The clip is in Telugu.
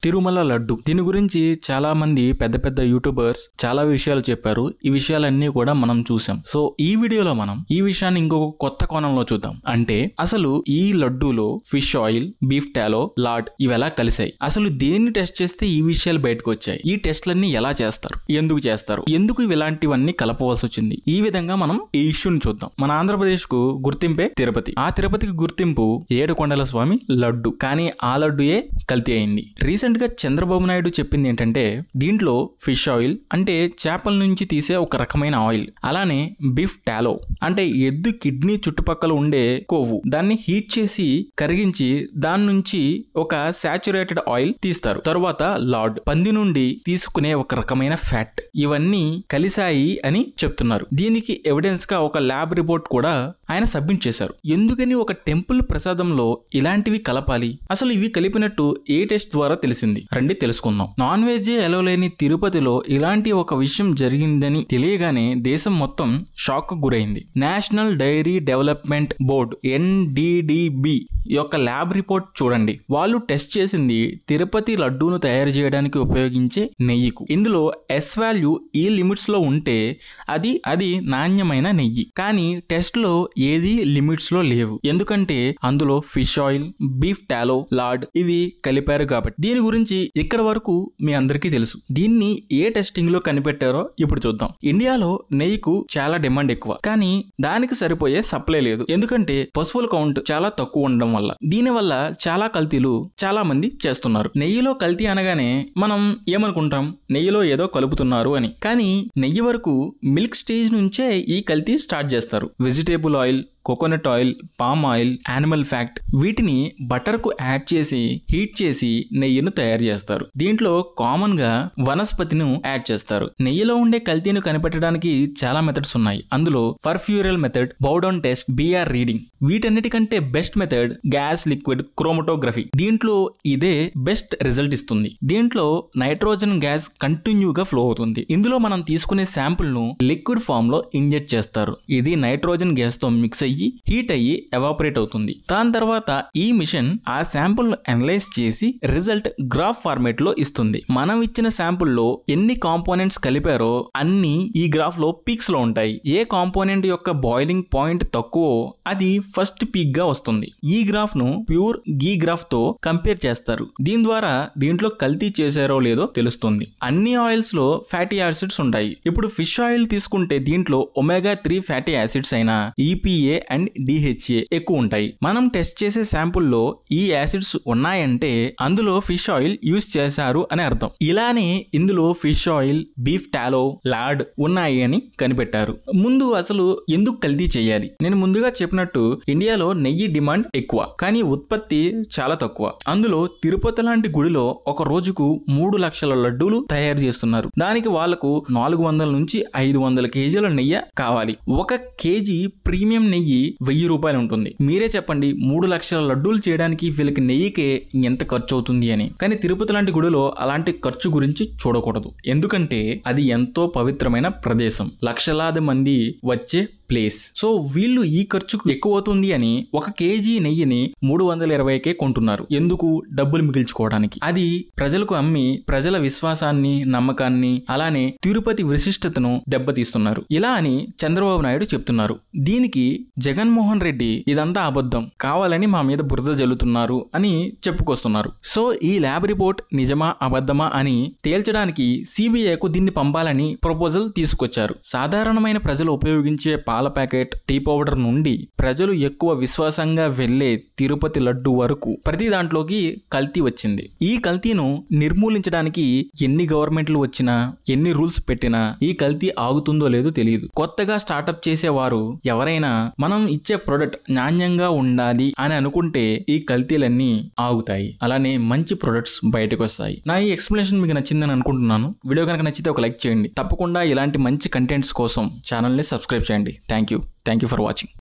తిరుమల లడ్డు. దీని గురించి చాలా మంది పెద్ద పెద్ద యూట్యూబర్స్ చాలా విషయాలు చెప్పారు. ఈ విషయాలన్నీ కూడా మనం చూసాం. సో ఈ వీడియోలో మనం ఈ విషయాన్ని ఇంకొక కొత్త కోణంలో చూద్దాం. అంటే అసలు ఈ లడ్డూలో fish oil, beef tallow, lard ఇవెలా కలిసాయి, అసలు దేన్ని టెస్ట్ చేస్తే ఈ విషయాలు బయటకు వచ్చాయి, ఈ టెస్ట్లన్నీ ఎలా చేస్తారు, ఎందుకు చేస్తారు, ఎందుకు ఇలాంటివన్నీ కలపవలసి వచ్చింది, ఈ విధంగా మనం ఈ ఇష్యూని చూద్దాం. మన ఆంధ్రప్రదేశ్ కు గుర్తింపే తిరుపతి. ఆ తిరుపతికి గుర్తింపు ఏడుకొండల స్వామి లడ్డు. కానీ ఆ లడ్డుయే కల్తీ అయింది. రీసెంట్ గా చంద్రబాబు నాయుడు చెప్పింది ఏంటంటే దీంట్లో ఫిష్ ఆయిల్ అంటే చేపల నుంచి తీసే ఒక రకమైన ఆయిల్, అలానే బీఫ్ టాలో అంటే ఎద్దు కిడ్నీ చుట్టుపక్కల ఉండే కొవ్వు, దాన్ని హీట్ చేసి కరిగించి దాని నుంచి ఒక సాచురేటెడ్ ఆయిల్ తీస్తారు. తరువాత లార్డ్, పంది నుండి తీసుకునే ఒక రకమైన ఫ్యాట్, ఇవన్నీ కలిసాయి అని చెప్తున్నారు. దీనికి ఎవిడెన్స్ గా ఒక ల్యాబ్ రిపోర్ట్ కూడా ఆయన సబ్మిట్ చేశారు. ఎందుకని ఒక టెంపుల్ ప్రసాదంలో ఇలాంటివి కలపాలి, అసలు ఇవి కలిపినట్టు ఏ టెస్ట్ ద్వారా తెలిసింది, రండి తెలుసుకుందాం. నాన్ వెజ్ ఎలవలేని తిరుపతిలో ఇలాంటి ఒక విషయం జరిగిందని తెలియగానే దేశం మొత్తం షాక్ గురైంది. National dairy development board NDDB యొక్క ల్యాబ్ రిపోర్ట్ చూడండి. వాళ్ళు టెస్ట్ చేసింది తిరుపతి లడ్డూను తయారు చేయడానికి ఉపయోగించే నెయ్యికు. ఇందులో S వాల్యూ ఈ లిమిట్స్ లో ఉంటే అది నాణ్యమైన నెయ్యి. కానీ టెస్ట్ లో ఏది లిమిట్స్ లో లేవు. ఎందుకంటే అందులో fish oil, beef tallow, lord ఇవి కలిపారు కాబట్టి. దీని గురించి ఇక్కడ వరకు మీ అందరికీ తెలుసు. దీన్ని ఏ టెస్టింగ్ లో కనిపెట్టారో ఇప్పుడు చూద్దాం. ఇండియాలో నెయ్యికు చాలా డిమాండ్ ఎక్కువ, కానీ దానికి సరిపోయే సప్లై లేదు. ఎందుకంటే పశువుల కౌంట్ చాలా తక్కువ ఉండడం వల్ల. దీని వల్ల చాలా కల్తీలు చాలా మంది చేస్తున్నారు. నెయ్యిలో కల్తీ అనగానే మనం ఏమనుకుంటాం, నెయ్యిలో ఏదో కలుపుతున్నారు అని. కానీ నెయ్యి వరకు మిల్క్ స్టేజ్ నుంచే ఈ కల్తీ స్టార్ట్ చేస్తారు. Vegetable oil, coconut oil, palm oil, animal fat వీటిని బటర్ కు యాడ్ చేసి హీట్ చేసి నెయ్యిను తయారు చేస్తారు. దీంట్లో కామన్ గా వనస్పతిని యాడ్ చేస్తారు. నెయ్యిలో ఉండే కల్తీని కనిపెట్టడానికి చాలా మెథడ్స్ ఉన్నాయి. అందులో పర్ఫ్యూరల్ method, bow down test, BR reading, వీటన్నిటికంటే best method gas liquid chromatography. దీంట్లో ఇదే బెస్ట్ రిజల్ట్ ఇస్తుంది. దీంట్లో నైట్రోజన్ గ్యాస్ కంటిన్యూగా ఫ్లో అవుతుంది. ఇందులో మనం తీసుకునే శాంపుల్ ను లిక్విడ్ ఫామ్ లో ఇంజెక్ట్ చేస్తారు. ఇది నైట్రోజన్ గ్యాస్ తో మిక్స్ అయ్యి హీట్ అయ్యి ఎవాపరేట్ అవుతుంది. దాని తర్వాత ఈ మిషన్ ఆ శాంపుల్ ను అనలైజ్ చేసి రిజల్ట్ గ్రాఫ్ ఫార్మేట్ లో ఇస్తుంది. మనం ఇచ్చిన శాంపుల్ లో ఎన్ని కాంపోనెంట్స్ కలిపారో అన్ని ఈ గ్రాఫ్ లో పీక్స్ లో ఉంటాయి. ఏ కాంపోనెంట్ యొక్క బాయిలింగ్ పాయింట్ తక్కువ అది ఫస్ట్ పీక్ గా వస్తుంది. ఈ గ్రాఫ్ ను ప్యూర్ గీ గ్రాఫ్ తో కంపేర్ చేస్తారు. దీని ద్వారా దీంట్లో కల్తీ చేశారో లేదో తెలుస్తుంది. అన్ని ఆయిల్స్ లో ఫ్యాటీ యాసిడ్స్ ఉంటాయి. ఇప్పుడు ఫిష్ ఆయిల్ తీసుకుంటే దీంట్లో omega-3 ఫ్యాటీ యాసిడ్స్ అయిన EPA అండ్ DHA ఎక్కువ ఉంటాయి. మనం టెస్ట్ చేసే శాంపుల్లో ఈ యాసిడ్స్ ఉన్నాయంటే అందులో ఫిష్ ఆయిల్ యూజ్ చేశారు అని అర్థం. ఇలానే ఇందులో fish oil, beef tallow, lord ఉన్నాయి అని కనిపెట్టారు. ముందు అసలు ఎందుకు కల్తీ చేయాలి? నేను ముందుగా చెప్పినట్టు ఇండియాలో నెయ్యి డిమాండ్ ఎక్కువ, కానీ ఉత్పత్తి చాలా తక్కువ. అందులో తిరుపతి లాంటి గుడిలో ఒక రోజుకు 3 లక్షల లడ్డూలు తయారు చేస్తున్నారు. దానికి వాళ్లకు 400 నుంచి 500 కేజీల నెయ్యి కావాలి. 1 కేజీ ప్రీమియం నెయ్యి 1000 రూపాయలు ఉంటుంది. మీరే చెప్పండి, 3 లక్షల లడ్డూలు చేయడానికి వీళ్ళకి నెయ్యికే ఎంత ఖర్చు అవుతుంది అని. కానీ తిరుపతి లాంటి గుడిలో అలాంటి ఖర్చు గురించి చూడకూడదు. ఎందుకంటే అది ఎంతో పవిత్రమైన ప్రదేశం, లక్షలాది మంది వచ్చే ప్లేస్. సో వీళ్ళు ఈ ఖర్చుకు ఎక్కువ అవుతుంది అని 1 కేజీ నెయ్యిని 320కే కొంటున్నారు. ఎందుకు? డబ్బులు మిగిల్చుకోవడానికి. అది ప్రజలకు అమ్మి ప్రజల విశ్వాసాన్ని, నమ్మకాన్ని, అలానే తిరుపతి విశిష్టతను దెబ్బతీస్తున్నారు. ఇలా అని చంద్రబాబు నాయుడు చెప్తున్నారు. దీనికి జగన్మోహన్ రెడ్డి ఇదంతా అబద్ధం, కావాలని మా మీద బురద జల్లుతున్నారు అని చెప్పుకొస్తున్నారు. సో ఈ ల్యాబ్ రిపోర్ట్ నిజమా అబద్ధమా అని తేల్చడానికి CBIకు దీన్ని పంపాలని ప్రపోజల్ తీసుకొచ్చారు. సాధారణమైన ప్రజలు ఉపయోగించే పాల ప్యాకెట్, టీ పౌడర్ నుండి ప్రజలు ఎక్కువ విశ్వాసంగా వెళ్లే తిరుపతి లడ్డు వరకు ప్రతి దాంట్లోకి కల్తీ వచ్చింది. ఈ కల్తీను నిర్మూలించడానికి ఎన్ని గవర్నమెంట్లు వచ్చినా, ఎన్ని రూల్స్ పెట్టినా ఈ కల్తీ ఆగుతుందో లేదో తెలియదు. కొత్తగా స్టార్ట్అప్ చేసేవారు ఎవరైనా మనం ఇచ్చే ప్రొడక్ట్ నాణ్యంగా ఉండాలి అని అనుకుంటే ఈ కల్తీలన్నీ ఆగుతాయి. అలానే మంచి ప్రొడక్ట్స్ బయటకు వస్తాయి. నా ఈ ఎక్స్ప్లెనేషన్ మీకు నచ్చిందని అనుకుంటున్నాను. వీడియో కనుక నచ్చితే ఒక లైక్ చేయండి. తప్పకుండా ఇలాంటి మంచి కంటెంట్స్ కోసం ఛానల్ ని సబ్స్క్రైబ్ చేయండి. Thank you for watching.